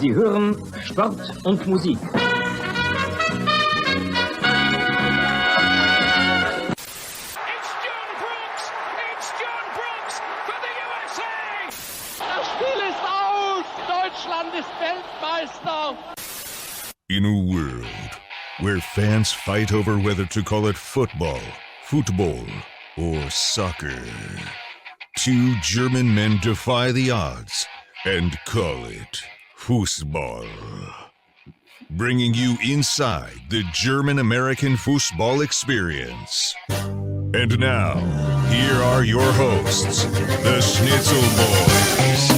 Sie hören Sport und Musik. Das Spiel ist aus! Deutschland ist Weltmeister! In a world where fans fight over whether to call it football, or soccer, two German men defy the odds and call it Fußball. Bringing you inside the German-American football experience. And now, here are your hosts, the Schnitzel Boys.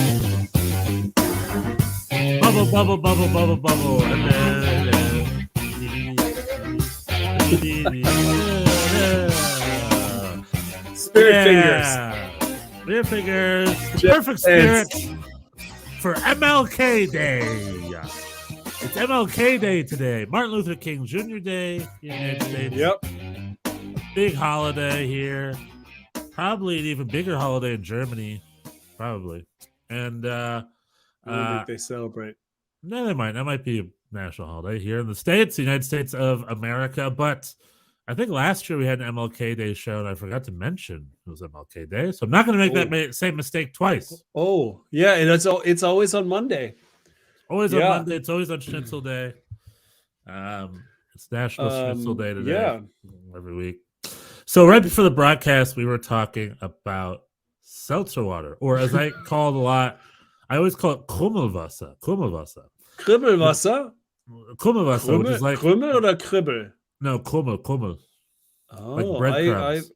Bubble, bubble, bubble, bubble, bubble. Spirit fingers. Spirit fingers. Perfect spirit for MLK Day. It's MLK Day today. Martin Luther King Jr. Day in the United States. Yep. Big holiday here. Probably an even bigger holiday in Germany. Probably. And I don't think they celebrate. no, they might. That might be a national holiday here in the States, the United States of America. But I think last year we had an MLK Day show, and I forgot to mention it was MLK Day. So I'm not going to make that same mistake twice. Oh, yeah, and it's always on Monday. Always on Monday. It's always on Schnitzel Day. It's National Schnitzel Day today. Yeah. Every week. So right before the broadcast, we were talking about seltzer water, or as I call it a lot, I always call it Krummelwasser. Krummelwasser. Kribbelwasser? Krummelwasser, which is like Krümmel oder Kribbel? no Krummel. Oh, Like breadcrumbs.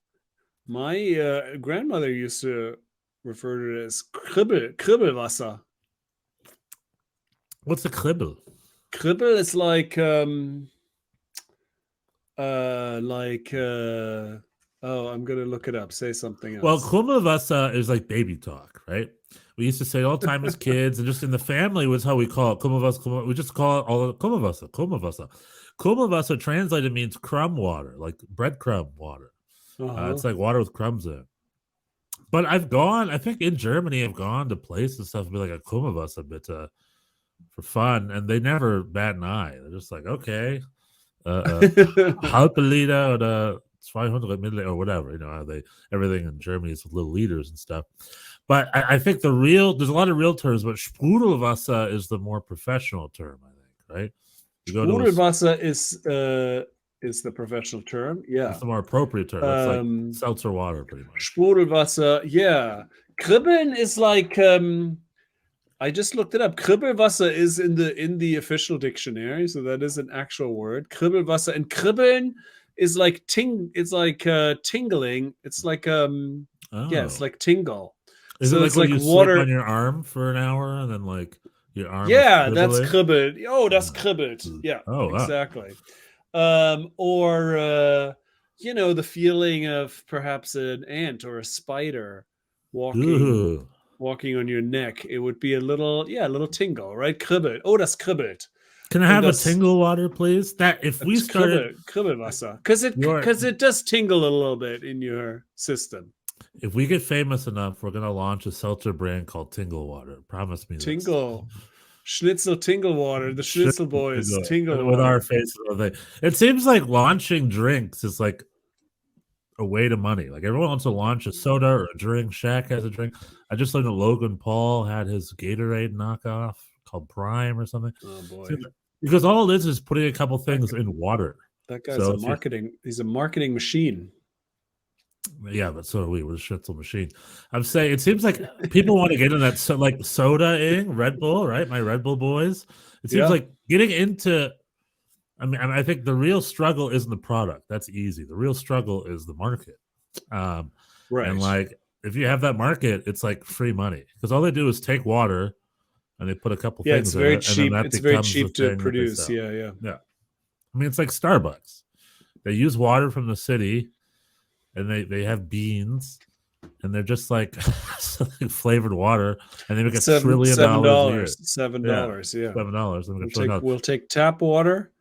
my grandmother used to refer to it as Kribbelwasser. What's a kribbel? Kribbel is like I'm gonna look it up. Say something else. Well, Krummelwasser is like baby talk, right? We used to say it all the time as kids, and just in the family was how we call it. Krummelwasser. We just call it all Krummelwasser. Krummelwasser translated means crumb water, like breadcrumb water. It's like water with crumbs in it. But I think in Germany, I've gone to places and stuff and be like a Krummelwasser bitte for fun, and they never bat an eye. They're just like, okay, halbe Liter or 200 milliliter or whatever. You know how everything in Germany is with little liters and stuff. But I think there's a lot of real terms, but Sprudelwasser is the more professional term, I think, right? Sprudelwasser is the professional term. Yeah, it's the more appropriate term. It's like seltzer water, pretty much. Sprudelwasser, yeah. Kribbeln is like I just looked it up. Kribbelwasser is in the official dictionary, so that is an actual word. Kribbelwasser, and kribbeln is like tingling. It's like it's like tingle. Is so it like it's when like you water slip on your arm for an hour and then like your arm? Yeah, that's kribbelt. Oh, that's kribbelt. Yeah, exactly. Or the feeling of perhaps an ant or a spider walking on your neck. It would be a little tingle, right? Kribbelt. Oh, that's kribbelt. Can I have a tingle water, please? That if we started Kribbelwasser, because it does tingle a little bit in your system. If we get famous enough, we're gonna launch a seltzer brand called Tingle Water. Promise me this. Tingle. Schnitzel Tingle Water, the Schnitzel Boys Tingle with Water. our faces on it. It seems like launching drinks is like a way to money. Like everyone wants to launch a soda or a drink. Shaq has a drink. I just learned that Logan Paul had his Gatorade knockoff called Prime or something. Oh boy! Because all it is putting a couple things in water. That guy's he's a marketing machine. Yeah, but so are we. We're a Schnitzel machine. I'm saying it seems like people want to get in that soda-ing Red Bull, right? My Red Bull boys. It seems like getting into. I think the real struggle isn't the product. That's easy. The real struggle is the market. Right. And like, if you have that market, it's like free money because all they do is take water and they put a couple things. It's very in it, cheap. And it's very cheap to produce. Yeah. I mean, it's like Starbucks. They use water from the city. And they have beans, and they're just like flavored water, and they make $1 trillion a year. $7, yeah. $7. We'll take tap water,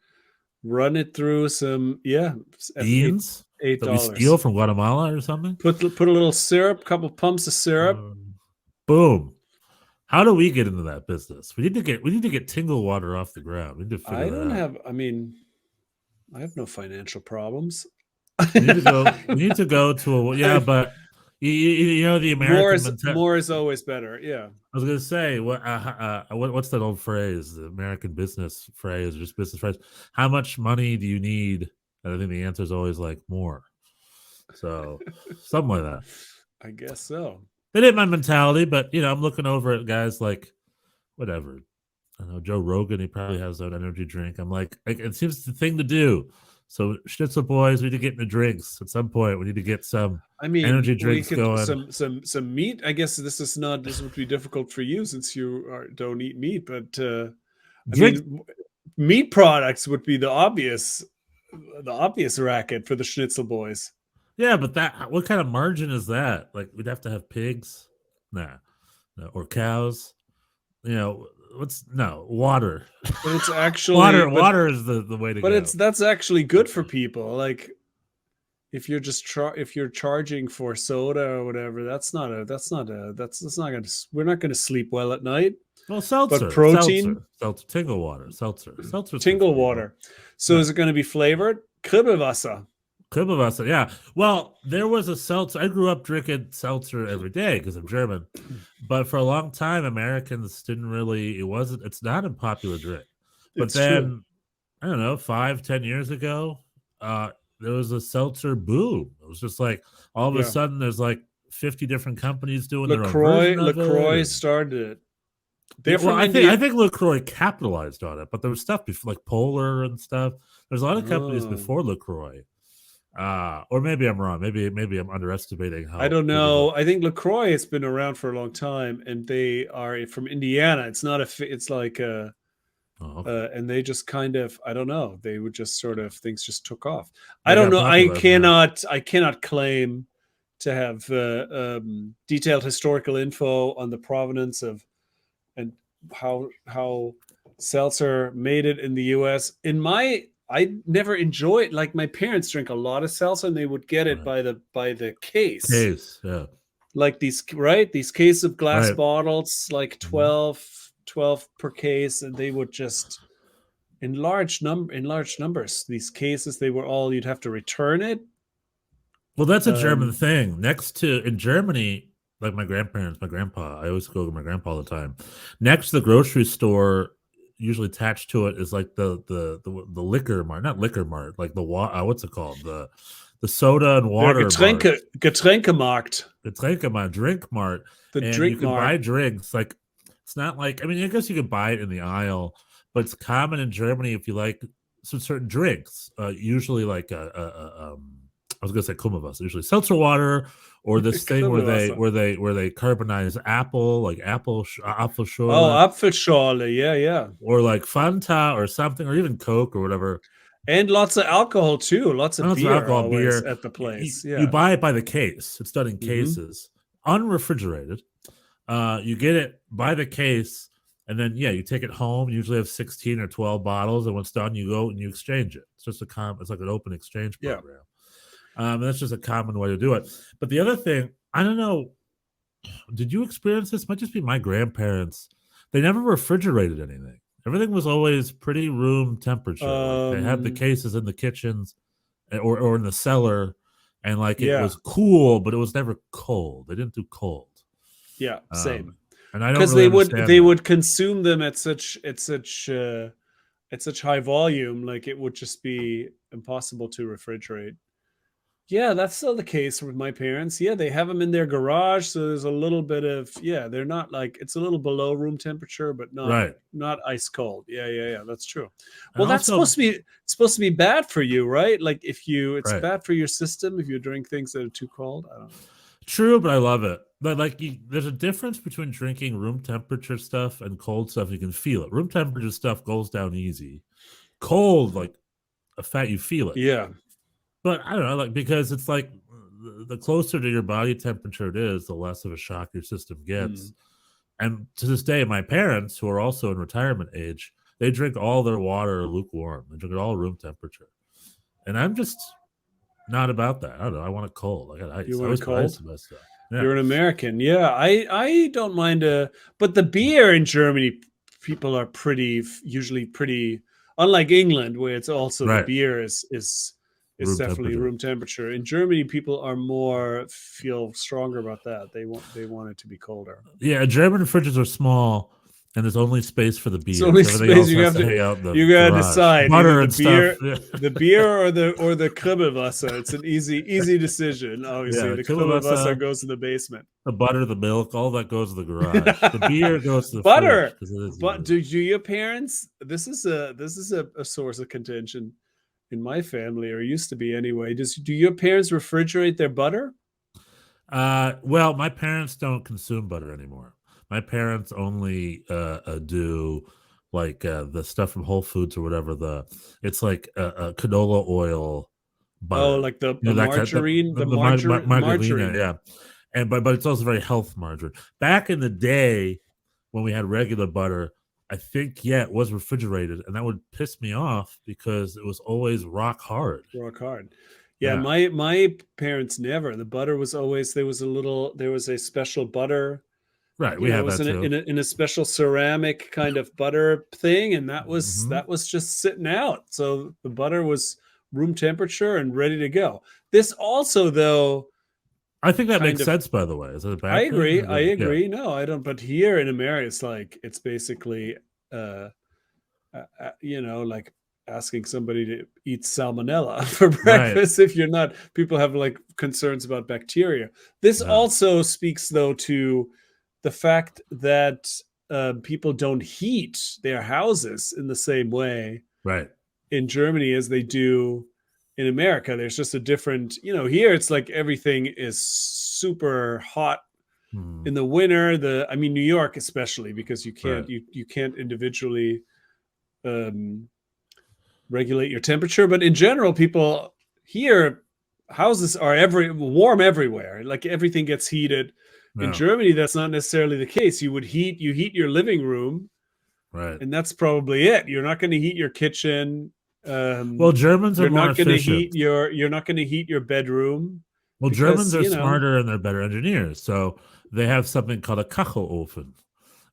run it through some beans. $8. That we steal from Guatemala or something. Put a little syrup, couple pumps of syrup. Boom. How do we get into that business? We need to get tingle water off the ground. We need to figure I that don't out. have. I mean, I have no financial problems. We need to go. We need to go to a but you know the American more is always better. Yeah. I was gonna say what's that old phrase? The American business phrase, or just business phrase. How much money do you need? And I think the answer is always like more. So something like that. I guess so. It ain't my mentality, but I'm looking over at guys like whatever. I don't know Joe Rogan. He probably has an energy drink. I'm like it seems the thing to do. So Schnitzel boys, we need to get into drinks at some point. We need to get some energy drinks going. Some meat. I guess this would be difficult for you since you don't eat meat. But I mean, meat products would be the obvious racket for the Schnitzel boys. Yeah, but what kind of margin is that? Like we'd have to have pigs, no, or cows. Water. But it's actually water is the way to go. But that's actually good for people. Like if you're just if you're charging for soda or whatever, we're not gonna sleep well at night. Well, seltzer, but protein, seltzer, tingle water, seltzer, tingle water. So is it going to be flavored? Kribbelwasser. Kribbelwasser, yeah. Well, there was a seltzer. I grew up drinking seltzer every day because I'm German, but for a long time, Americans didn't really. It's not a popular drink. But then, I don't know, 5-10 years ago, there was a seltzer boom. It was just like all of a sudden, there's like 50 different companies doing their own version of LaCroix started it. I think LaCroix capitalized on it, but there was stuff before, like Polar and stuff. There's a lot of companies before LaCroix. Or maybe I'm wrong. Maybe I'm underestimating how. I don't know. I think LaCroix has been around for a long time, and they are from Indiana. It's not it's like and they just kind of, I don't know. They would just sort of, things just took off. I don't know. I cannot claim to have detailed historical info on the provenance of and how seltzer made it in the U.S. I never enjoyed, like my parents drink a lot of seltzer and they would get it by the case. Yeah. Like these case of glass bottles, like 12 per case, and they would just in large numbers. These cases, you'd have to return it. Well, that's a German thing. In Germany, like my grandpa, I always go to my grandpa all the time. Next to the grocery store, usually attached to it is like the liquor mart, not liquor mart, like the what's it called, the soda and water Getränkemarkt, drink mart, you can buy drinks. Like it's not like, I mean, I guess you could buy it in the aisle, but it's common in Germany if you like some certain drinks, usually like I was gonna say Kummerwasser, usually seltzer water, or this thing where they carbonize apple, like Apfelschorle. Oh, Apfelschorle, yeah. Or like Fanta or something, or even Coke or whatever. And lots of alcohol too. Lots of beer beer at the place. You buy it by the case. It's done in cases, unrefrigerated. You get it by the case, and then you take it home. You usually have 16 or 12 bottles, and when it's done, you go and you exchange it. It's just it's like an open exchange program. That's just a common way to do it. But the other thing, I don't know, did you experience this? Might just be my grandparents. They never refrigerated anything. Everything was always pretty room temperature. Like they had the cases in the kitchens or in the cellar, and like it was cool, but it was never cold. They didn't do cold. Yeah, same. And I don't because they would consume them at such high volume, like it would just be impossible to refrigerate. Yeah, that's still the case with my parents. Yeah, they have them in their garage, so there's a little bit of they're not like, it's a little below room temperature, but not ice cold. Yeah, that's true. Well, that's supposed to be bad for you, right? Like it's bad for your system if you drink things that are too cold. I don't know. True, but I love it. But like, there's a difference between drinking room temperature stuff and cold stuff. You can feel it. Room temperature stuff goes down easy. Cold, like you feel it. Yeah. But I don't know, like, because it's like the closer to your body temperature it is, the less of a shock your system gets. And to this day, my parents, who are also in retirement age, they drink all their water lukewarm. They drink it all room temperature. And I'm just not about that. I don't know. I want it cold. I got ice. You want it cold? Yeah. You're an American. Yeah, I don't mind but the beer in Germany, people are usually pretty, unlike England, where it's also the Right. beer is Room definitely temperature. room temperature. In Germany, people are feel stronger about that. They want it to be colder. Yeah, German fridges are small, and there's only space for the It's beer. only So everything space else has to hang out in the you gotta garage. decide Butter either and stuff. Yeah. the beer or the Kribbelwasser. It's an easy decision. Obviously, Yeah, the Kielbasa, Kribbelwasser goes in the basement. the butter, the milk, all that goes to the garage. The beer goes to the Butter. fridge because it is. But do your parents? This is a source of contention in my family, or used to be anyway. Do your parents refrigerate their butter? Well, my parents don't consume butter anymore. My parents only do like the stuff from Whole Foods or whatever. It's like canola oil butter. Oh, like the margarine, the margarine, margarine. yeah. And but it's also very health margarine. Back in the day when we had regular butter, I think it was refrigerated, and that would piss me off because it was always rock hard. Rock hard. Yeah, my parents never. The butter was always there was a special butter. Right, we had that too. In a special ceramic kind of butter thing, and that was just sitting out. So the butter was room temperature and ready to go. This also, though, I think that makes sense. By the way, is it a bad I agree. thing? I agree. Yeah. No, I don't. But here in America, it's basically, like asking somebody to eat salmonella for breakfast. Right. If you're not, people have like concerns about bacteria. This also speaks, though, to the fact that people don't heat their houses in the same way, right, in Germany as they do in America. There's just a different, here it's like everything is super hot in the winter. New York especially, because you can't you can't individually regulate your temperature. But in general, people here, houses are warm everywhere. Like everything gets heated. In Germany, that's not necessarily the case. You heat your living room, right, and that's probably it. You're not going to heat your kitchen. Well, Germans are more efficient. You're not going to heat your bedroom. Well, Germans are smarter and they're better engineers. So they have something called a Kachelofen.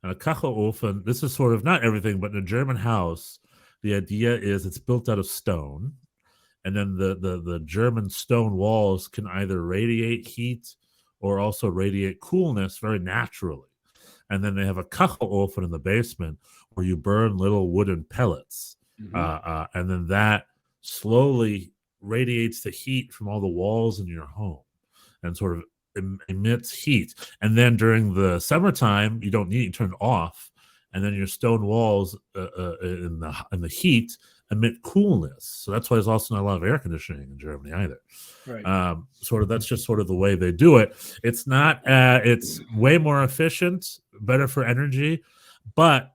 And a Kachelofen, this is sort of not everything, but in a German house, the idea is it's built out of stone. And then the German stone walls can either radiate heat or also radiate coolness very naturally. And then they have a Kachelofen in the basement where you burn little wooden pellets. And then that slowly radiates the heat from all the walls in your home and sort of emits heat. And then during the summertime, you don't need to turn it off. And then your stone walls in the heat emit coolness. So that's why there's also not a lot of air conditioning in Germany either. Right. That's just sort of the way they do it. It's not. It's way more efficient, better for energy, but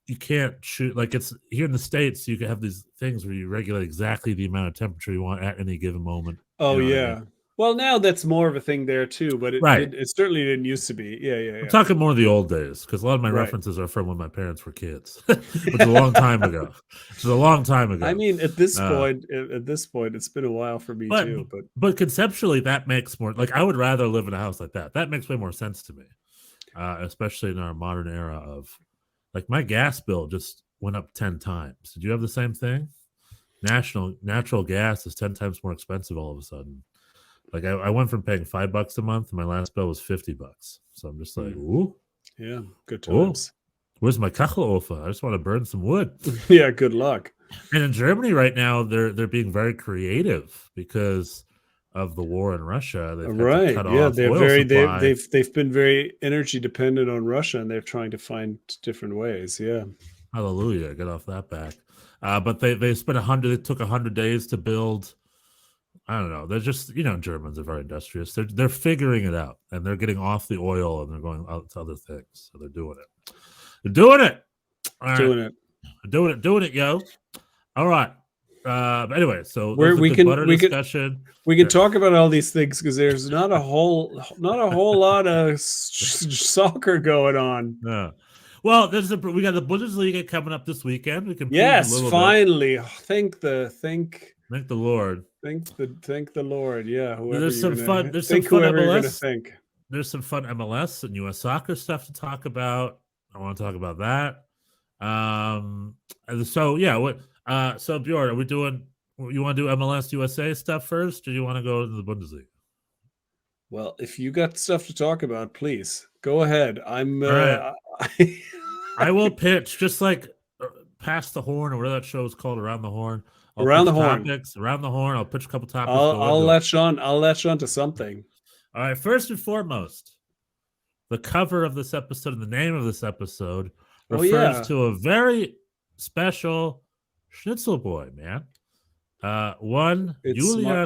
you can't shoot like it's here in the States. You can have these things where you regulate exactly the amount of temperature you want at any given moment. Oh, yeah. I mean? Well, now that's more of a thing there too, but it certainly didn't used to be. Yeah. I'm talking more of the old days because a lot of my references are from when my parents were kids, which is a long time ago. I mean, at this point, it's been a while for me too. But conceptually, that makes more. Like I would rather live in a house like that. That makes way more sense to me, especially in our modern era of. Like my gas bill just went up 10 times. Did you have the same thing? Natural gas is 10 times more expensive all of a sudden. Like I went from paying $5 a month, and my last bill was $50. So I'm just like, ooh, yeah, good times. Ooh, where's my Kachelofen? I just want to burn some wood. Yeah, good luck. And in Germany right now, they're being very creative because of the war in Russia. They've had to cut off oil supply. They've been very energy dependent on Russia, and they're trying to find different ways. Yeah, hallelujah, get off that back. But they spent 100. It took 100 days to build. I don't know. They're just Germans are very industrious. They're figuring it out, and they're getting off the oil, and they're going out to other things. So they're doing it. They're doing it. Doing it, yo. All right. But anyway, so we can talk about all these things because there's not a whole lot of soccer going on. No. Well, we got the Bundesliga coming up this weekend. We can finally thank the Lord. Thank the Lord. Yeah, There's some fun MLS. there's some fun MLS and U.S. soccer stuff to talk about. I want to talk about that. So Bjorn, are we doing? You want to do MLS USA stuff first, or do you want to go to the Bundesliga? Well, if you got stuff to talk about, please go ahead. I'm. All right. I will pitch just like Past the Horn or whatever that show is called, Around the Horn. Around the Horn. Around the Horn. I'll pitch a couple topics. I'll latch on. I'll latch on to something. All right. First and foremost, the cover of this episode and the name of this episode refers to a very special Schnitzel boy, man. Julian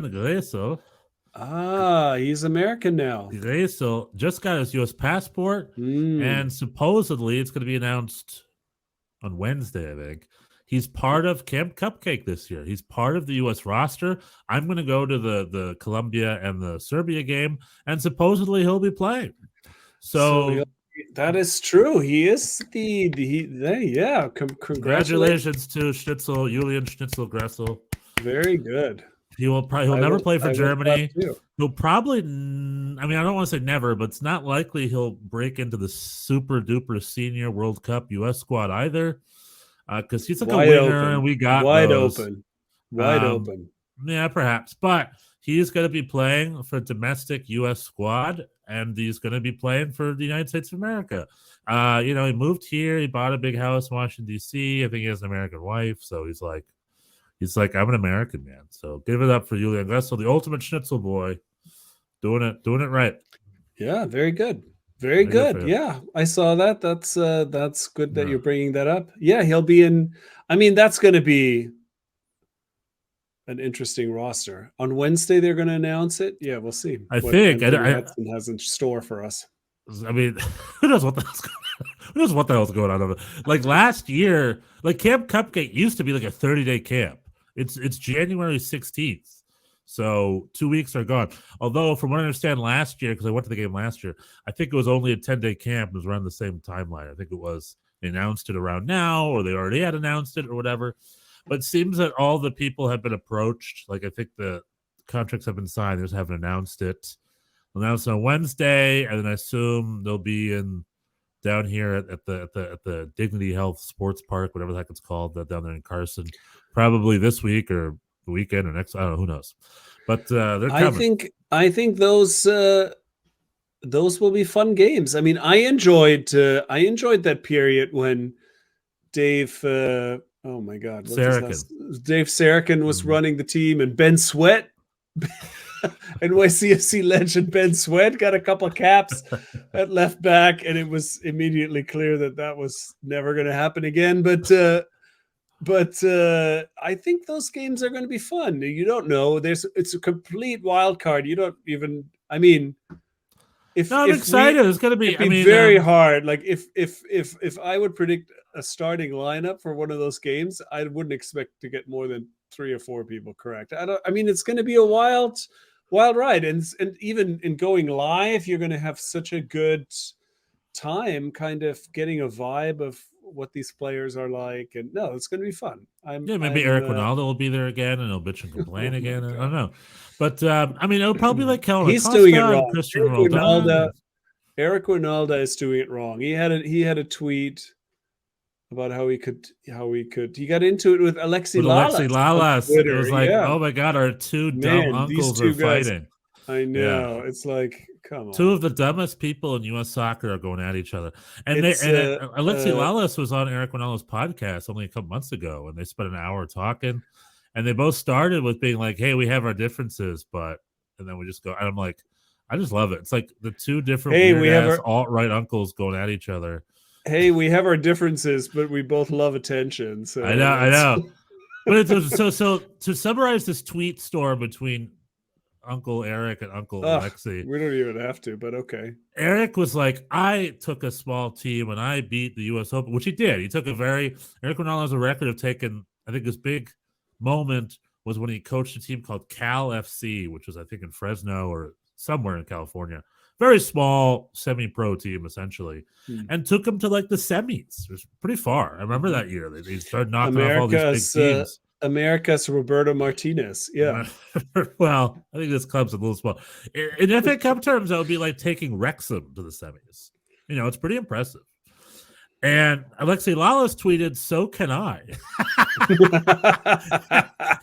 Gressel. He's American now. Gressel just got his U.S. passport, and supposedly it's going to be announced on Wednesday, I think. He's part of Camp Cupcake this year. He's part of the U.S. roster. I'm going to go to the Colombia and the Serbia game, and supposedly he'll be playing. So that is true. He is congratulations to Schnitzel, Julian Schnitzel Gressel. Very good. He'll never play for Germany. He'll probably, I don't want to say never, but it's not likely he'll break into the super duper senior World Cup U.S. squad either, because he's like a winner, and we got wide open. Yeah, perhaps, but he's going to be playing for domestic U.S. squad, and he's going to be playing for the United States of America. He moved here. He bought a big house in Washington, D.C. I think he has an American wife, so he's like, I'm an American man. So give it up for Julian Gressel, the ultimate Schnitzel boy, doing it right. Yeah, very good. Very good. Yeah, I saw that. That's good that you're bringing that up. Yeah, he'll be in. That's going to be an interesting roster. On Wednesday, they're going to announce it. Yeah, we'll see. I think Hudson has in store for us. Who knows what the hell's going on? Who knows what the hell's going on? Like last year, like Camp Cupcake used to be like a 30-day camp. It's January 16th. So 2 weeks are gone. Although, from what I understand last year, because I went to the game last year, I think it was only a 10-day camp. It was around the same timeline. I think it was, they announced it around now, or they already had announced it or whatever. But it seems that all the people have been approached. Like, I think the contracts have been signed. They just haven't announced it. They'll announce it on Wednesday, and then I assume they'll be down here at the Dignity Health Sports Park, whatever the heck it's called, down there in Carson, probably this week or the weekend or next. I don't know, who knows. But they're coming. I think those will be fun games. I enjoyed that period when Dave. Oh my God, Dave Sarakin was running the team, and Ben Sweat. NYCFC legend Ben Sweat got a couple of caps at left back, and it was immediately clear that was never going to happen again. But I think those games are going to be fun. You don't know. It's a complete wild card. You don't even. I'm excited. It's going to be. Very hard. Like if I would predict a starting lineup for one of those games, I wouldn't expect to get more than 3 or 4 people correct. It's going to be a wild ride, and even in going live, you're going to have such a good time, kind of getting a vibe of what these players are like, and it's going to be fun. Maybe Eric Ronaldo will be there again, and he'll bitch and complain again. I don't know, but it'll probably be like Kellen. He's doing it wrong. Eric Ronaldo is doing it wrong. He had a tweet about how he got into it with Alexi Lalas. It was like, oh my God, our two dumb uncles are fighting. I know. Yeah. It's like, come on. 2 of the dumbest people in U.S. soccer are going at each other. And Alexi Lalas was on Eric Ronaldo's podcast only a couple months ago, and they spent an hour talking. And they both started with being like, hey, we have our differences, and then we just go. And I'm like, I just love it. It's like the 2 different weird-ass alt-right uncles going at each other. Hey, we have our differences, but we both love attention. So I know. But so to summarize this tweet storm between Uncle Eric and Uncle Alexi, we don't even have to, but okay. Eric was like, I took a small team and I beat the U.S. Open, which he did. He took Eric Ronaldo has a record of taking. I think his big moment was when he coached a team called Cal FC, which was I think in Fresno or somewhere in California. Very small semi-pro team, essentially, and took them to like the semis. It was pretty far. I remember that year. They started knocking off all these big teams. America's Roberto Martinez. Yeah. Well, I think this club's a little small. In FA Cup terms, that would be like taking Wrexham to the semis. It's pretty impressive. And Alexi Lalas tweeted, "So can I."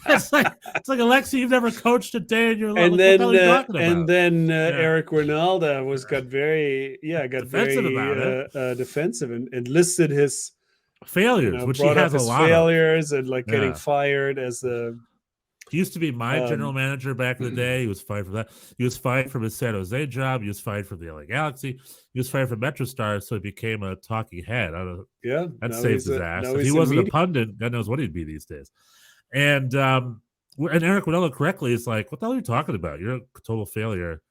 it's like Alexi, you've never coached a day in your life. And then Eric Ronaldo got very defensive about it. Defensive and listed his failures, which he has a lot failures of. And getting fired as a. He used to be my general manager back in the day. He was fired for that. He was fired from his San Jose job. He was fired from the LA Galaxy. He was fired from MetroStars, so he became a talking head. That saved his ass. If he wasn't a pundit, God knows what he'd be these days. And Eric Ronaldo correctly is like, "What the hell are you talking about? You're a total failure."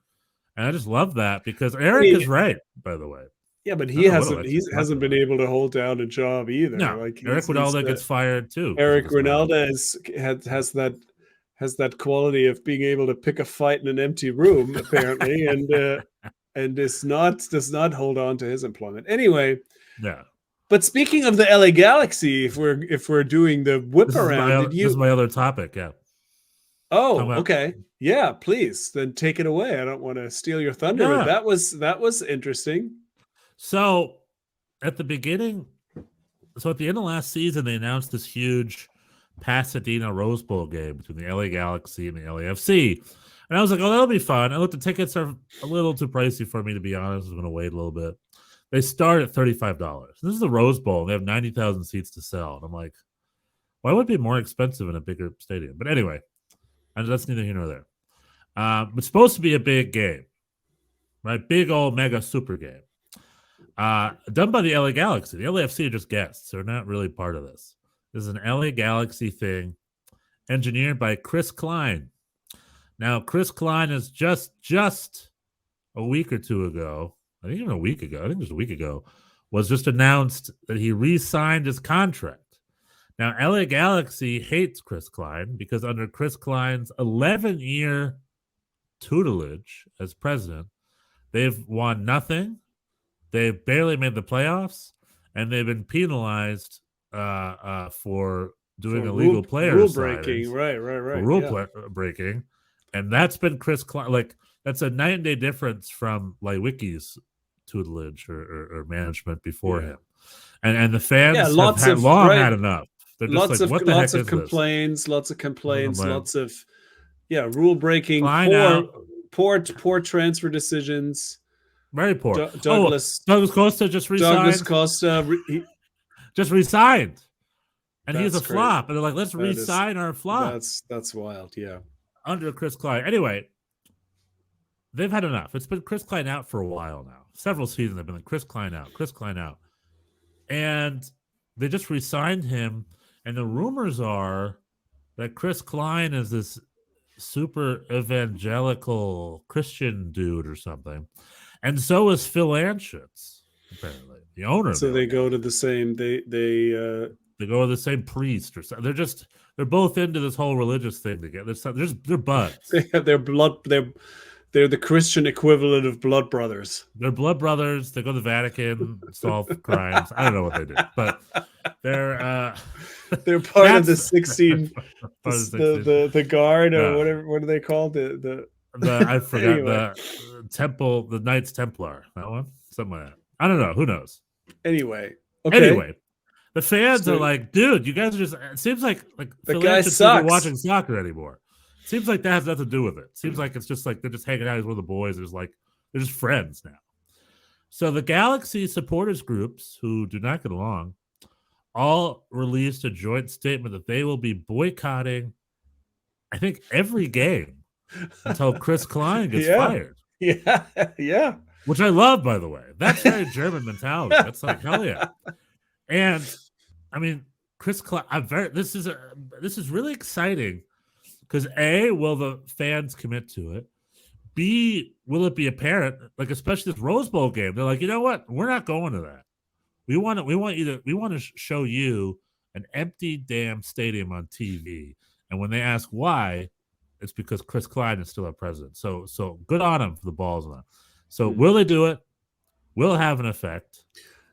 And I just love that because Eric is right, by the way. Yeah, but he hasn't been able to hold down a job either. No, Eric Ronaldo gets fired too. Eric Ronaldo has that quality of being able to pick a fight in an empty room, apparently, and does not hold on to his employment. Anyway, yeah. But speaking of the LA Galaxy, if we're doing the whip around, this is my other topic. Yeah. Oh, okay. Yeah, please. Then take it away. I don't want to steal your thunder. Yeah. That was interesting. So at the end of last season, they announced this huge Pasadena Rose Bowl game between the LA Galaxy and the LAFC. And I was like, oh, that'll be fun. I looked, the tickets are a little too pricey for me, to be honest. I'm going to wait a little bit. They start at $35. This is the Rose Bowl. They have 90,000 seats to sell. And I'm like, why would it be more expensive in a bigger stadium? But anyway, that's neither here nor there. It's supposed to be a big game, right? Big old mega super game. Done by the LA Galaxy. The LAFC are just guests. They're not really part of this. This is an LA Galaxy thing, engineered by Chris Klein. Now, Chris Klein is just a week or two ago, I think it was a week ago, was just announced that he re-signed his contract. Now, LA Galaxy hates Chris Klein because under Chris Klein's 11-year tutelage as president, they've won nothing, they've barely made the playoffs, and they've been penalized for doing illegal player rule breaking, right, rule breaking, and that's been Chris Klein. Like, that's a night and day difference from Wiki's tutelage or management before him, and the fans have had enough. They're just lots of complaints, lots of rule breaking, poor transfer decisions. Very poor. Douglas Costa just resigned. Douglas Costa just resigned, and he's a crazy. Flop. And they're like, let's re-sign our flop. That's wild. Yeah, under Chris Klein. Anyway, they've had enough. It's been Chris Klein out for a while now. Several seasons they've been like Chris Klein out, and they just re-signed him. And the rumors are that Chris Klein is this super evangelical Christian dude or something. And so is Phil Anschutz, apparently, the owner. So they go to the same. They go to the same priest or something. They're both into this whole religious thing together. They're buds. They're the Christian equivalent of blood brothers. They're blood brothers. They go to the Vatican, solve crimes. I don't know what they do, but they're part of the 16, the guard or whatever. What are they called? I forgot anyway. The temple, the Knights Templar. That one, something like that. I don't know. Who knows? Anyway, the fans are like, dude, you guys are just. It seems like the guy sucks. Watching soccer anymore. Seems like that has nothing to do with it. Seems like it's just like they're just hanging out with the boys. They're just friends now. So the Galaxy supporters groups who do not get along all released a joint statement that they will be boycotting, I think, every game until Chris Klein gets fired. Yeah. Which I love, by the way. That's very German mentality. That's like, hell yeah. And I mean, Chris Klein, this is really exciting. Because A, will the fans commit to it? B, will it be apparent? Like, especially this Rose Bowl game, they're like, you know what? We're not going to that. We want to show you an empty damn stadium on TV. And when they ask why, it's because Chris Klein is still our president. So good on him for the balls on. So will they do it? Will it have an effect?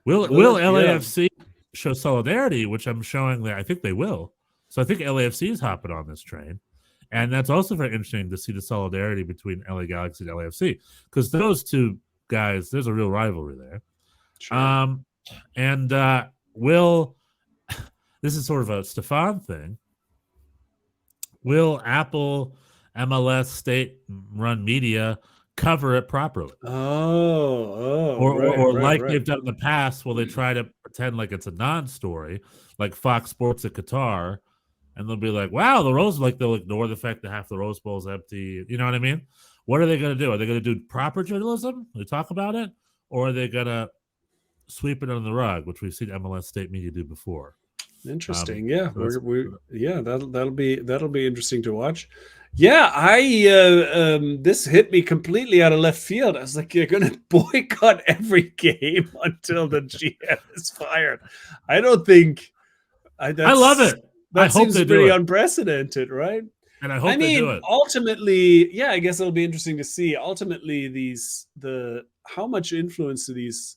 Will LAFC show solidarity? Which I'm showing that I think they will. So I think LAFC is hopping on this train. And that's also very interesting to see the solidarity between LA Galaxy and LAFC, because those two guys, there's a real rivalry there. Sure. And will, this is sort of a Stefan thing, will Apple, MLS, state-run media cover it properly? Or like they've done in the past, will they try to pretend like it's a non-story, like Fox Sports at Qatar, and they'll be like, wow, the Rose, like they'll ignore the fact that half the Rose Bowl is empty. You know what I mean? What are they going to do? Are they going to do proper journalism? They talk about it? Or are they going to sweep it under the rug, which we've seen MLS state media do before? Interesting. Yeah. So That'll be interesting to watch. Yeah, this hit me completely out of left field. I was like, you're going to boycott every game until the GM is fired. I don't think I love it. That seems pretty unprecedented, right? And I hope they do it. Ultimately, yeah, I guess it'll be interesting to see. Ultimately, how much influence do these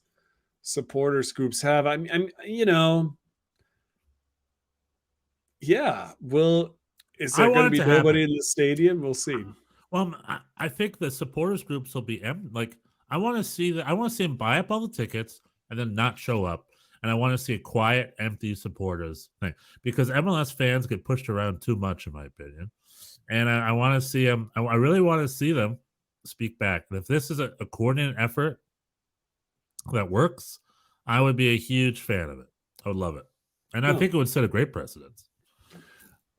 supporters groups have? I'm yeah. Is there going to be nobody in the stadium? We'll see. Well, I think the supporters groups will be like, I want to see them buy up all the tickets and then not show up. And I want to see a quiet, empty supporters thing, because MLS fans get pushed around too much, in my opinion. And I want to see them. I really want to see them speak back. And if this is a coordinated effort that works, I would be a huge fan of it. I would love it. And I think it would set a great precedent.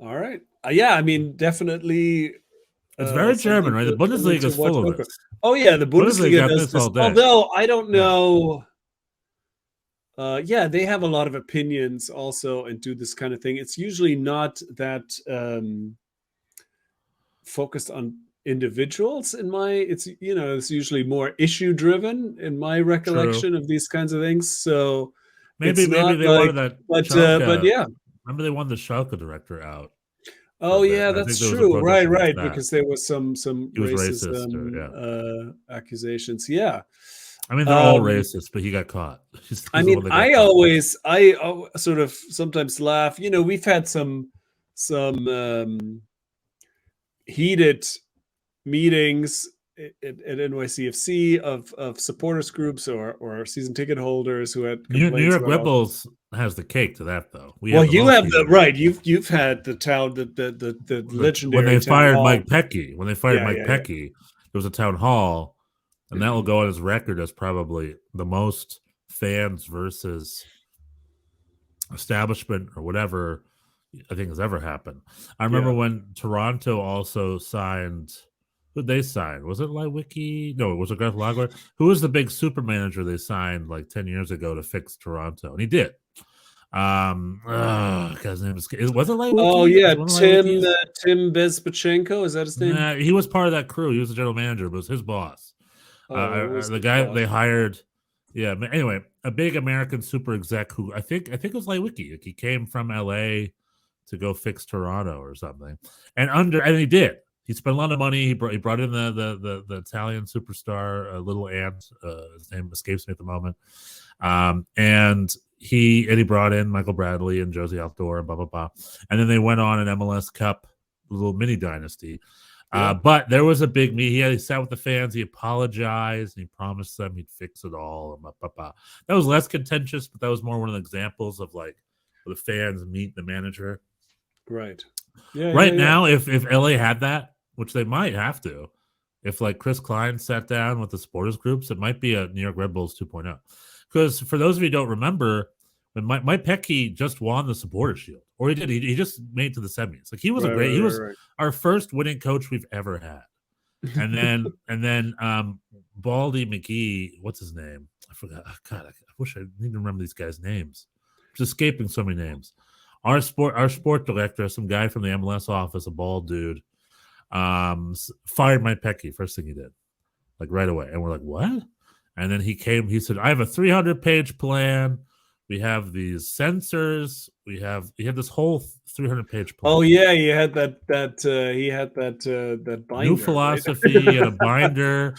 All right. Yeah, I mean, definitely. It's very German, right? The Bundesliga is full of this. Oh, yeah, the Bundesliga does this. Although I don't know. Yeah, they have a lot of opinions also and do this kind of thing. It's usually not that focused on individuals it's usually more issue driven in my recollection of these kinds of things. So maybe they wanted that, but yeah, remember they wanted the Schalke director out. Oh yeah, that's true. Right, because there was some racist accusations. Yeah. I mean, they're all racist, but he got caught. I mean, I sort of sometimes laugh. We've had some heated meetings at NYCFC of supporters groups or season ticket holders who had New York Red Bulls has the cake to that, though. You have the right. You've had the town the legendary when they fired Mike Pecky. When they fired Mike Pecky, there was a town hall. And that will go on his record as probably the most fans versus establishment or whatever I think has ever happened. I remember when Toronto also signed. Who did they sign? Was it Lewicki? No, it was Gressel. Who was the big super manager they signed like 10 years ago to fix Toronto? And he did. His name was it Lewicki? Oh yeah, Tim Bezpachenko. Is that his name? Nah, he was part of that crew. He was the general manager, but it was his boss. The guy they hired, anyway, a big American super exec who I think it was Lewicki. Like he came from LA to go fix Toronto or something, and he did. He spent a lot of money. He brought in the Italian superstar, little Ant. His name escapes me at the moment. And he brought in Michael Bradley and Josie Altidore and blah blah blah, and then they went on an MLS Cup little mini dynasty. But there was a big meeting. He sat with the fans. He apologized and he promised them he'd fix it all. And blah, blah, blah. That was less contentious, but that was more one of the examples of like the fans meet the manager. Right. Now, if LA had that, which they might have to, if like Chris Klein sat down with the supporters groups, it might be a New York Red Bulls 2.0. Because for those of you who don't remember, when Mike Pecky just won the Supporters Shield, or he did, he just made it to the semis. Like he was he was our first winning coach we've ever had. And then Baldy McGee, what's his name? I forgot. Oh, God, I wish I need to remember these guys' names. It's escaping so many names. Our sport director, some guy from the MLS office, a bald dude, fired Mike Pecky. First thing he did, like right away. And we're like, what? And then he said, I have a 300-page plan. We have these sensors. He had this whole 300-page plan. Oh yeah, he had that binder. New philosophy and a binder.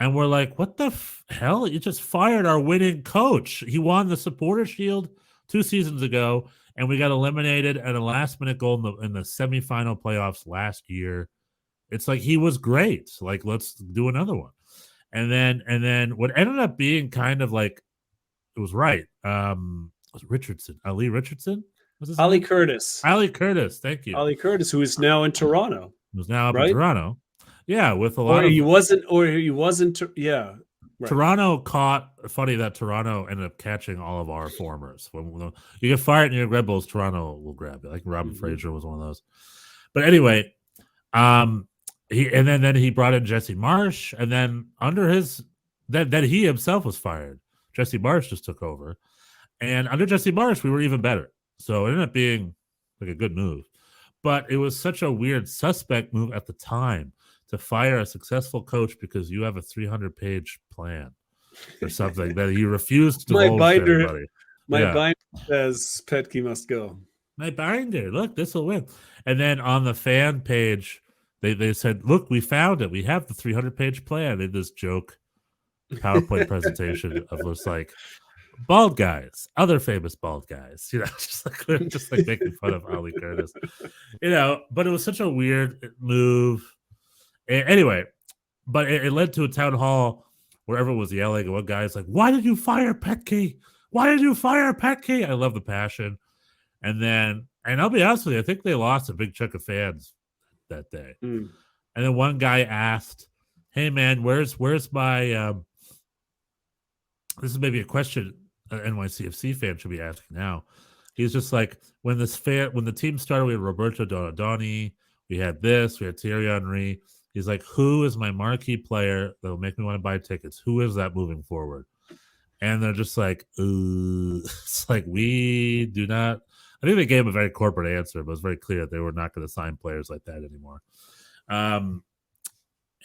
And we're like, what the hell? You just fired our winning coach. He won the Supporter Shield 2 seasons ago, and we got eliminated at a last-minute goal in the semifinal playoffs last year. It's like he was great. Like, let's do another one. And then what ended up being kind of like it was right. Was Richardson, Ali Richardson? Was his Ali name? Curtis. Ali Curtis, thank you. Ali Curtis, who is now in Toronto. Who's now up right? in Toronto. Yeah, with a Or lot he of wasn't. Yeah. Right. Toronto caught. Funny that Toronto ended up catching all of our formers. When you get fired in your Red Bulls, Toronto will grab it. Like Robin Fraser was one of those. But anyway, then he brought in Jesse Marsh, and then under his then he himself was fired. Jesse Marsh just took over, and under Jesse Marsh we were even better. So it ended up being like a good move, but it was such a weird, suspect move at the time to fire a successful coach because you have a 300-page plan or something that he refused to divulge to everybody. My binder says Petke must go. My binder, look, this will win. And then on the fan page, they said, look, we found it. We have the 300-page plan. They did this joke PowerPoint presentation of just like bald guys, other famous bald guys, just like making fun of Ali Curtis, but it was such a weird move. Anyway, but it led to a town hall where everyone was yelling, and one guy's like, why did you fire Petke? Why did you fire Petke? I love the passion. And I'll be honest with you, I think they lost a big chunk of fans that day. And then one guy asked, hey man, where's my this is maybe a question an NYCFC fan should be asking now. He's just like, when the team started, we had Roberto Donadoni, we had Thierry Henry. He's like, who is my marquee player that will make me want to buy tickets? Who is that moving forward? And they're just like, it's like, we do not. I think they gave him a very corporate answer, but it was very clear that they were not going to sign players like that anymore.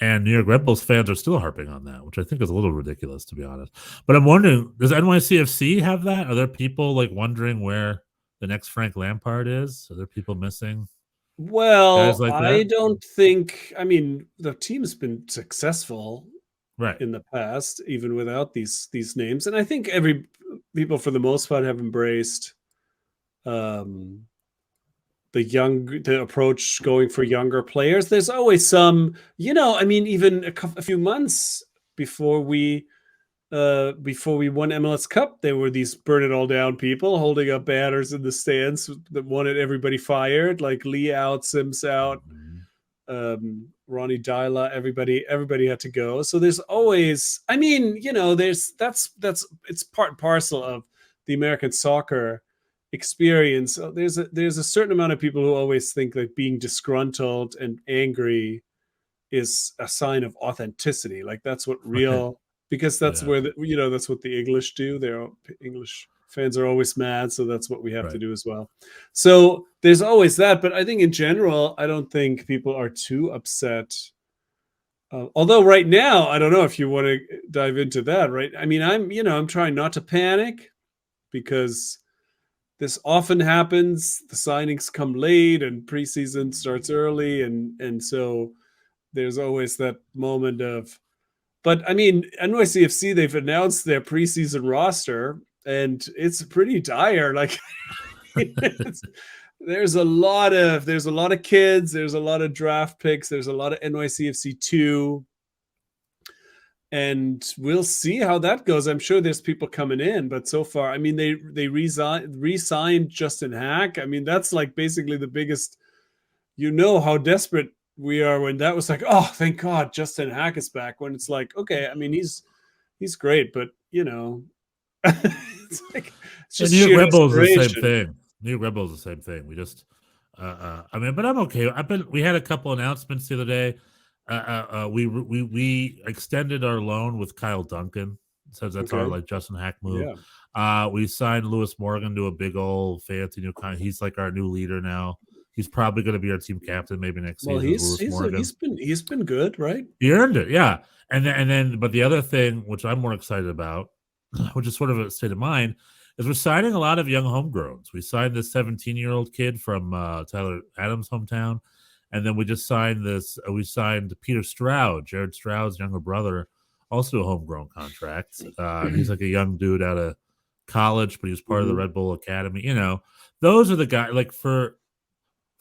And New York Red Bulls fans are still harping on that, which I think is a little ridiculous, to be honest. But I'm wondering, does NYCFC have that? Are there people like wondering where the next Frank Lampard is? Are there people missing? Well, like I don't think. I mean, the team's been successful, right, in the past, even without these names, and I think people for the most part have embraced the approach going for younger players. There's always some, I mean, even a few months before we won MLS Cup, there were these burn it all down people holding up banners in the stands that wanted everybody fired, like Lee out, Sims out, Ronnie Dyla, everybody had to go. So there's always, I mean, that's it's part and parcel of the American soccer experience. There's a certain amount of people who always think that being disgruntled and angry is a sign of authenticity. Like that's what real, because that's where that's what the English do. English fans are always mad, so that's what we have to do as well. So there's always that, but I think in general, I don't think people are too upset. Although right now, I don't know if you want to dive into that, right? I mean, I'm trying not to panic because this often happens. The signings come late and preseason starts early. And so there's always that moment of, but I mean, NYCFC, they've announced their preseason roster and it's pretty dire. Like there's a lot of kids, there's a lot of draft picks, there's a lot of NYCFC 2. And we'll see how that goes. I'm sure there's people coming in, but so far, I mean, they re-signed Justin Hack. I mean, that's like basically the biggest, how desperate we are when that was like, oh, thank God Justin Hack is back. When it's like, okay, I mean, he's great, but it's like, it's just New Red Bulls is the same thing. New Red Bulls is the same thing. We just, I mean, but I'm okay. We had a couple announcements the other day. We extended our loan with Kyle Duncan. Says that's our like Justin Hack move. Yeah. We signed Lewis Morgan to a big old fancy new kind. He's like our new leader now. He's probably going to be our team captain maybe next season. He's been good, right? He earned it, yeah. And then, but the other thing which I'm more excited about, which is sort of a state of mind, is we're signing a lot of young homegrowns. We signed this 17-year-old kid from Tyler Adams' hometown. And then we just signed we signed Peter Stroud, Jared Stroud's younger brother, also a homegrown contract. He's like a young dude out of college, but he was part of the Red Bull Academy. those are the guys. Like for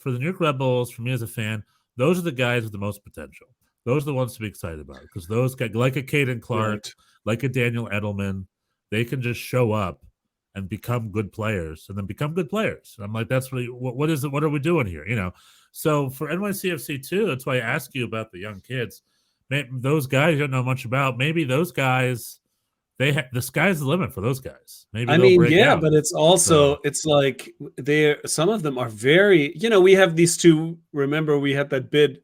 the New York Red Bulls, for me as a fan, those are the guys with the most potential. Those are the ones to be excited about because those guys, like a Caden Clark, Right. like a Daniel Edelman, they can just show up and become good players, and then become good players. And I'm like, that's really what is it? What are we doing here? You know. So for NYCFC too, that's why I ask you about the young kids. Those guys you don't know much about. Maybe those guys, the sky's the limit for those guys. Maybe I they'll mean, break yeah, out. but it's also So, it's like some of them are very, we have these two. Remember, we had that bid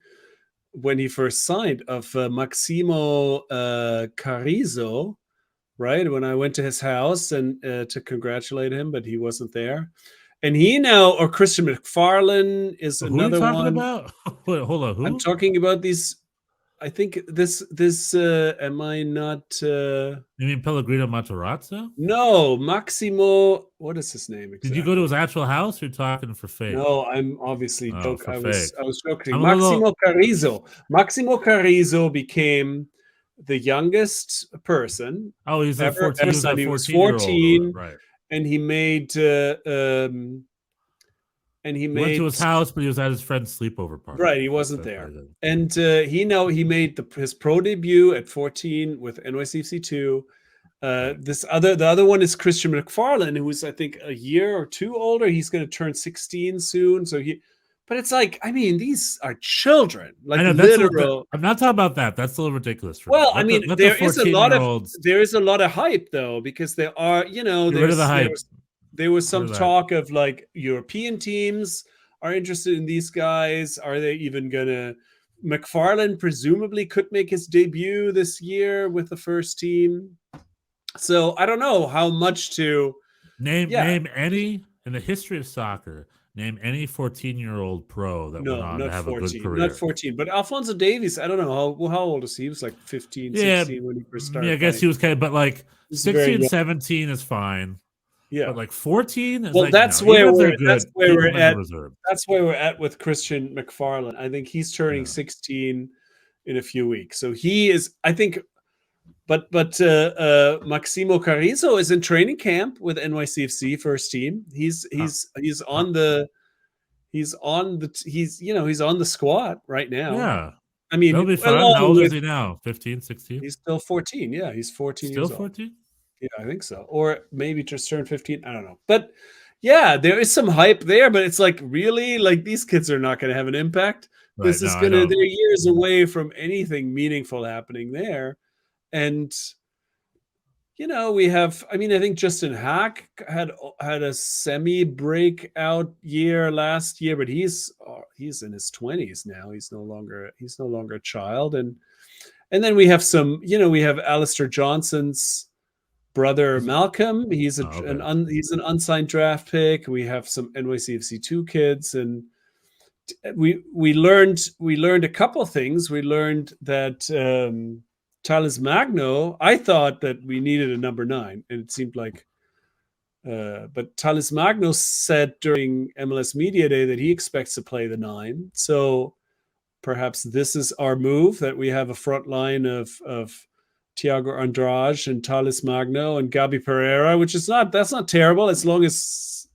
when he first signed of Maximo Carrizo, right? When I went to his house and to congratulate him, but he wasn't there. And he now, or Christian McFarlane is who are you another talking one. about? Wait, hold on, who? I'm talking about these. I think this. Am I not? You mean Pellegrino Matarazzo? No, Maximo. What is his name exactly? Did you go to his actual house? Or you're talking for fake? No, I'm obviously for I fake. was joking. I'm a Maximo little- Carrizo. Maximo Carrizo became the youngest person. Oh, he's a ever 14. He was a signed. He was 14-year-old, right? and he made He went to his house, but he was at his friend's sleepover party. Right, he wasn't there. And he made his pro debut at 14 with NYCFC 2. The other one is Christian McFarlane, who's I think a year or two older. He's going to turn 16 soon. But it's like, I mean, these are children, like literal. I'm not talking about that. That's a little ridiculous. For Well, me. I mean, there is a lot of hype though, because there are, Get rid of the hype. There was some talk of like European teams are interested in these guys. Are they even gonna? McFarlane presumably could make his debut this year with the first team. So I don't know how much to name any in the history of soccer. Name any 14-year-old pro that went on to have 14, a good career. Not 14, but Alphonso Davies. I don't know how old is he? He was like 15, 16 when he first started. Yeah, I guess he was kind of, but like 16, 17 is fine. Yeah, but like 14 is that's where we're at. That's where we're at with Christian McFarlane. I think he's turning 16 in a few weeks. So he is, I think, but Maximo Carrizo is in training camp with NYCFC first team. He's on the squad right now. Yeah. I mean, he'll be fine. How old is he now? 15, 16? He's still 14. Yeah, he's 14 still years old. 14? Yeah, I think so. Or maybe just turned 15. I don't know. But yeah, there is some hype there, but it's like, really? Like, these kids are not going to have an impact. Right, they're years away from anything meaningful happening there. And, we have, I think Justin Hack had a semi-breakout year last year, but he's in his 20s now. He's no longer a child. And then we have we have Alistair Johnson's brother Malcolm. He's he's an unsigned draft pick. We have some NYCFC 2 kids, and we learned a couple things. We learned that Thales Magno, I thought that we needed a number 9, and it seemed like but Thales Magno said during MLS Media Day that he expects to play the 9. So perhaps this is our move, that we have a front line of Thiago Andrade and Thales Magno and Gabi Pereira, that's not terrible, as long as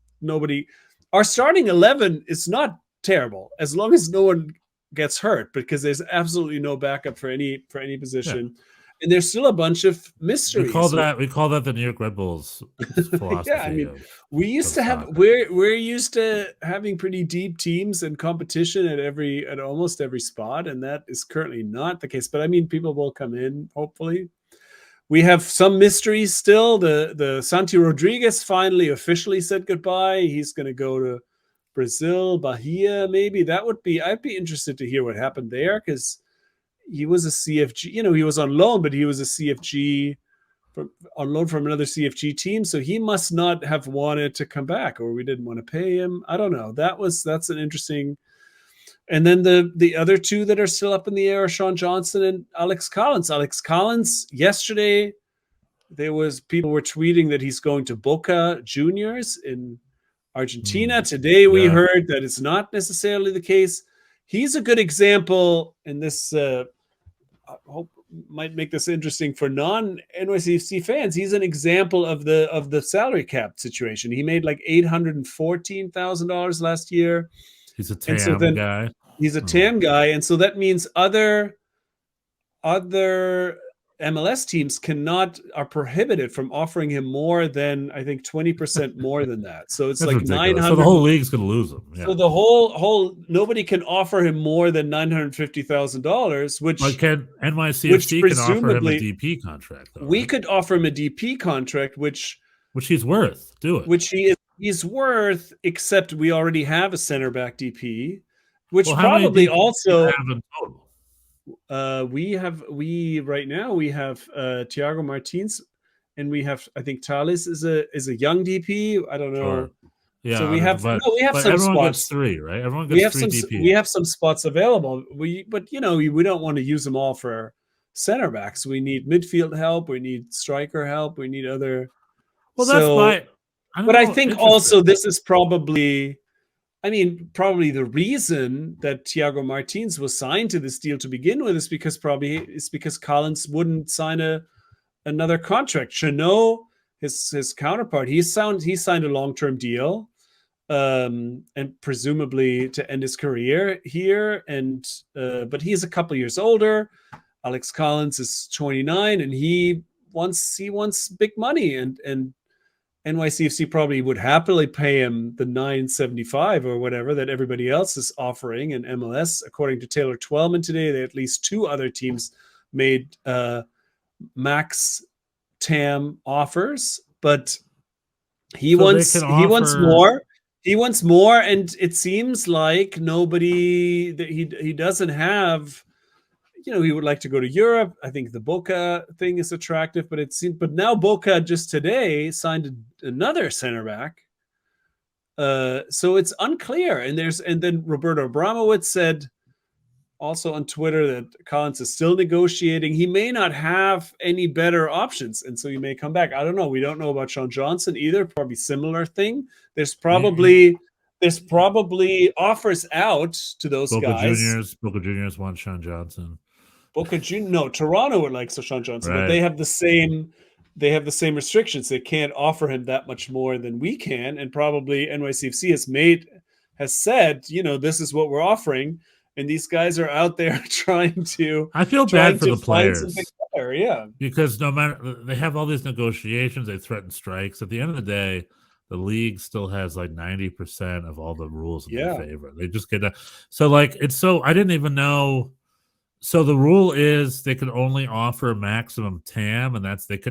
our starting 11 is not terrible, as long as no one gets hurt, because there's absolutely no backup for any position. Yeah. And there's still a bunch of mysteries. We call that the New York Red Bulls philosophy. Yeah, we're used to having pretty deep teams and competition at almost every spot, and that is currently not the case. But people will come in, hopefully. We have some mysteries still. The Santi Rodriguez finally officially said goodbye. He's going to go to Brazil, Bahia, maybe. I'd be interested to hear what happened there, because he was a CFG, he was on loan, but he was a CFG on loan from another CFG team. So he must not have wanted to come back, or we didn't want to pay him. I don't know. That's an interesting. And then the other two that are still up in the air are Sean Johnson and Alex Collins. Alex Collins, yesterday, people were tweeting that he's going to Boca Juniors in Argentina. Today we heard that it's not necessarily the case. He's a good example in this. might make this interesting for non-NYCFC fans. He's an example of the salary cap situation. He made like $814,000 last year. He's a And so TAM guy. He's a TAM guy, and so that means other MLS teams are prohibited from offering him more than, I think, 20% more than that. So it's That's like ridiculous. 900. So the whole league's going to lose him. Yeah. So the whole nobody can offer him more than $950,000, which can NYCFC can offer him a presumably DP contract. Though, we right? could offer him a DP contract, which he's worth. Do it. Which he's worth, except we already have a center back DP, which Well, probably also have in total? we right now we have Thiago Martins, and we have, I think Thales is a young DP. I don't know. Sure. Yeah. So we have some everyone spots. Gets 3, right? Everyone gets 3 DP. We have some spots available. But we don't want to use them all for center backs. We need midfield help. We need striker help. We need other. Well, that's I think also this is probably the reason that Thiago Martins was signed to this deal to begin with is because Collins wouldn't sign another contract. Chanot, his counterpart, he signed a long-term deal, and presumably to end his career here. And but he's a couple years older. Alex Collins is 29, and he wants big money, and NYCFC probably would happily pay him the $975 or whatever that everybody else is offering in MLS. According to Taylor Twellman today, at least 2 other teams made max TAM offers, but he wants more. He wants more, and it seems like he doesn't have. He would like to go to Europe. I think the Boca thing is attractive, but now Boca just today signed another center back. So it's unclear. And then Roberto Abramowitz said also on Twitter that Collins is still negotiating. He may not have any better options, and so he may come back. I don't know. We don't know about Sean Johnson either. Probably similar thing. There's probably offers out to those guys. Boca Juniors want Sean Johnson. Toronto would like Sean Johnson, right. But they have the same restrictions. They can't offer him that much more than we can, and probably NYCFC has said, this is what we're offering, and these guys are out there trying to. I feel bad for the players, yeah, because no matter they have all these negotiations, they threaten strikes. At the end of the day, the league still has like 90% of all the rules in their favor. They just get I didn't even know. So the rule is they can only offer a maximum TAM, and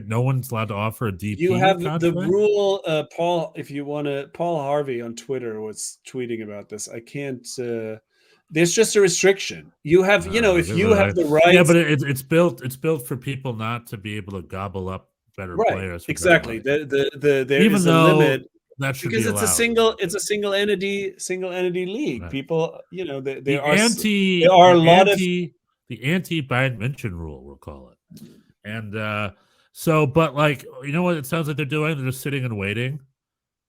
no one's allowed to offer a DP. You have contract? the rule, Paul. If you want to, Paul Harvey on Twitter was tweeting about this. I can't. There's just a restriction. You have, if you have the right. Yeah, but it's built for people not to be able to gobble up better players. Exactly. There is a limit. That should because be allowed. it's a single entity league. Right. People, there are a lot of. The anti-Bayern München rule, we'll call it. And but what it sounds like they're doing? They're just sitting and waiting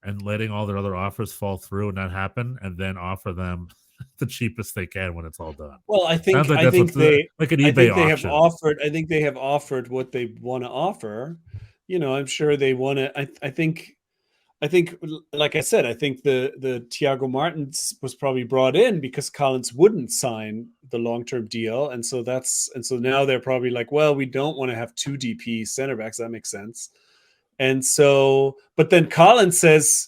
and letting all their other offers fall through and not happen, and then offer them the cheapest they can when it's all done. Well, I think an eBay auction. I think they have offered what they want to offer. I'm sure they want to. I think, like I said, I think the Thiago Martins was probably brought in because Collins wouldn't sign the long-term deal, and so now they're probably like, well, we don't want to have 2 DP center backs. That makes sense. And so, but then Collins says,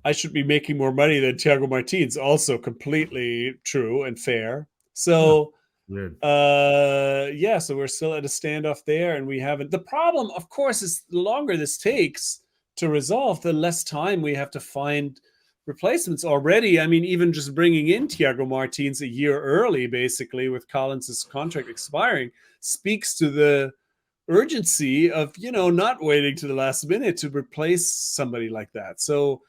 I should be making more money than Thiago Martins. Also, completely true and fair. So, weird. So we're still at a standoff there, and we haven't. The problem, of course, is the longer this takes to resolve, the less time we have to find replacements already. I mean, even just bringing in Thiago Martins a year early, basically, with Collins' contract expiring, speaks to the urgency of, not waiting to the last minute to replace somebody like that. So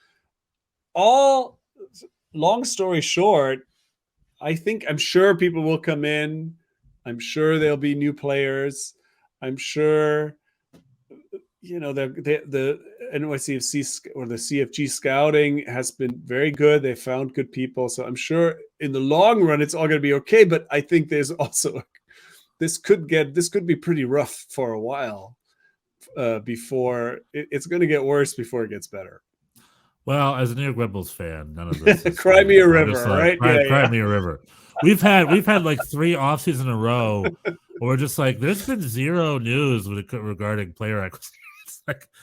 long story short, I'm sure people will come in. I'm sure there'll be new players. I'm sure the NYCFC or the CFG scouting has been very good. They found good people. So I'm sure in the long run, it's all going to be okay. But I think there's also this could be pretty rough for a while before it's going to get worse before it gets better. Well, as a New York Red Bulls fan, none of this is Cry me a river, right? Cry me a river. We've had like 3 off seasons in a row where we're just like, there's been zero news regarding player acquisition.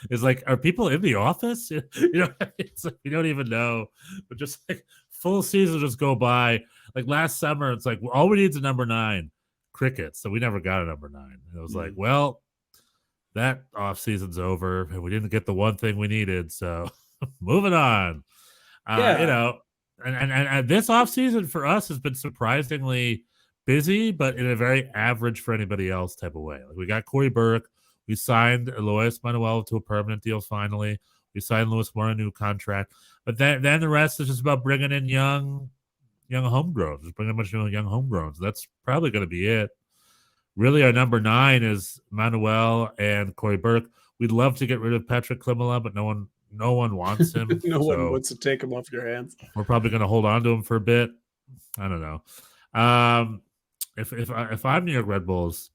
It's like, are people in the office? You know, it's like, we don't even know. But just like full season just go by. Like last summer, it's like all we need is a number 9, cricket. So we never got a number 9. And it was like, well, that off season's over, and we didn't get the one thing we needed. So moving on. You know, and this off season for us has been surprisingly busy, but in a very average for anybody else type of way. Like we got Corey Burke. We signed Lois Manuel to a permanent deal finally. We signed Luis Moore a new contract. But then the rest is just about bringing in young homegrowns. Just bringing a bunch of young homegrowns. That's probably going to be it. Really, our number 9 is Manuel and Corey Burke. We'd love to get rid of Patrick Klimala, but no one wants him. One wants to take him off your hands. We're probably going to hold on to him for a bit. I don't know. If I'm New York Red Bulls,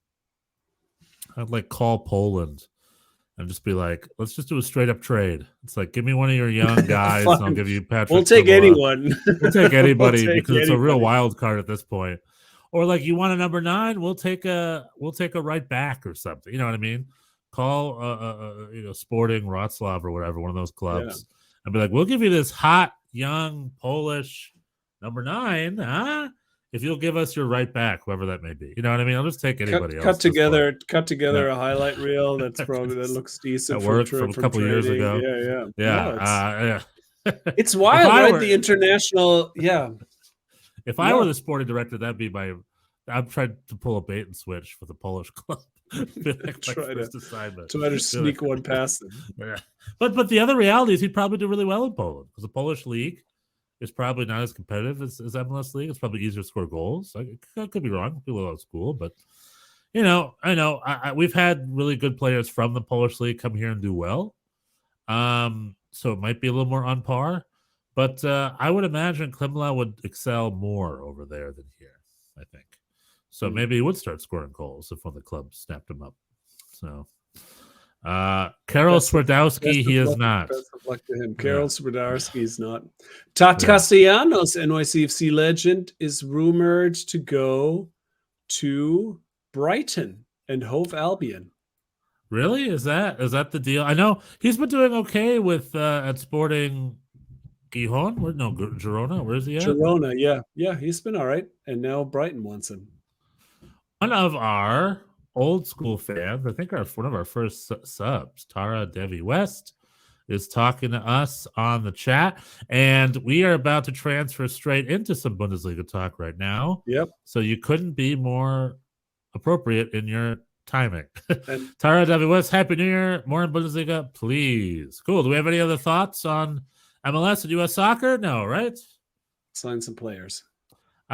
I'd like call Poland and just be like, let's just do a straight up trade. It's like, give me one of your young guys and I'll give you Patrick. We'll take anyone. We'll take anybody because it's a real wild card at this point. Or like, you want a number 9? We'll take a right back or something. You know what I mean? Call Sporting Wrocław or whatever, one of those clubs, and be like, we'll give you this hot young Polish number 9, huh? If you'll give us your right back, whoever that may be. You know what I mean? I'll just take anybody else. Cut together a highlight reel that looks decent. That worked from a couple years ago. Yeah. It's wild, right? The international, If I were the sporting director, that'd be I'm trying to pull a bait and switch for the Polish club. Try to sneak one past them. Yeah. But the other reality is he'd probably do really well in Poland because the Polish league is probably not as competitive as MLS league. It's probably easier to score goals. I could be wrong. Could be a little out of school, but you know, I know we've had really good players from the Polish league come here and do well. So it might be a little more on par, but I would imagine Klimala would excel more over there than here. I think. So maybe he would start scoring goals if one of the clubs snapped him up. So, Karol Swardowski, he is not. Best of luck to him. Karol Swardowski is not. Tat Castellanos, NYCFC legend, is rumored to go to Brighton and Hove Albion. Really? Is that the deal? I know he's been doing okay with at Sporting Gijón. Girona. Where is he at? Girona, yeah, he's been all right, and now Brighton wants him. One of our old school fans, I think one of our first subs, Tara Devi West, is talking to us on the chat, and we are about to transfer straight into some Bundesliga talk right now. Yep. So you couldn't be more appropriate in your timing. Tara Devi West, Happy New Year. More in Bundesliga, please. Cool. Do we have any other thoughts on MLS and U.S. soccer? No, right? Sign some players.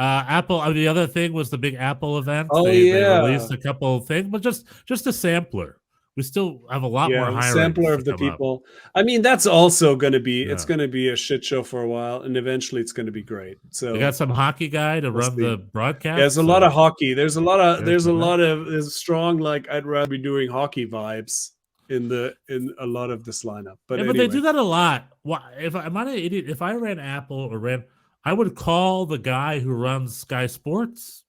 Apple. The other thing was the big Apple event. Oh, they released a couple of things, but just a sampler. We still have a lot more hiring. Sampler of the people. I mean, that's also going to be. It's going to be a shit show for a while, and eventually, it's going to be great. So we got some hockey guy to run the broadcast. Yeah, there's a lot of hockey. There's a lot of strong. Like I'd rather be doing hockey vibes in a lot of this lineup. But anyway. But they do that a lot. If I'm not an idiot, if I ran Apple or I would call the guy who runs Sky Sports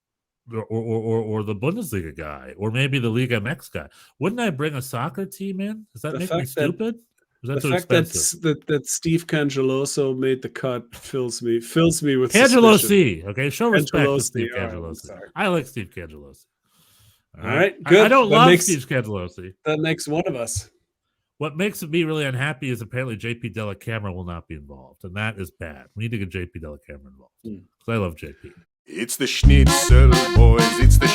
or the Bundesliga guy or maybe the Liga MX guy. Wouldn't I bring a soccer team in? Does that make me stupid? Is that too expensive? that Steve Cangeloso made the cut fills me with Cangelosi. suspicion. Okay, show respect to Steve Cangelosi. I like Steve Cangelosi. All right, good. I don't love Steve Cangelosi. That makes one of us. What makes me really unhappy is apparently JP Della Camera will not be involved, and that is bad. We need to get JP Della Camera involved because I love JP. It's the Schnitzel, boys. It's the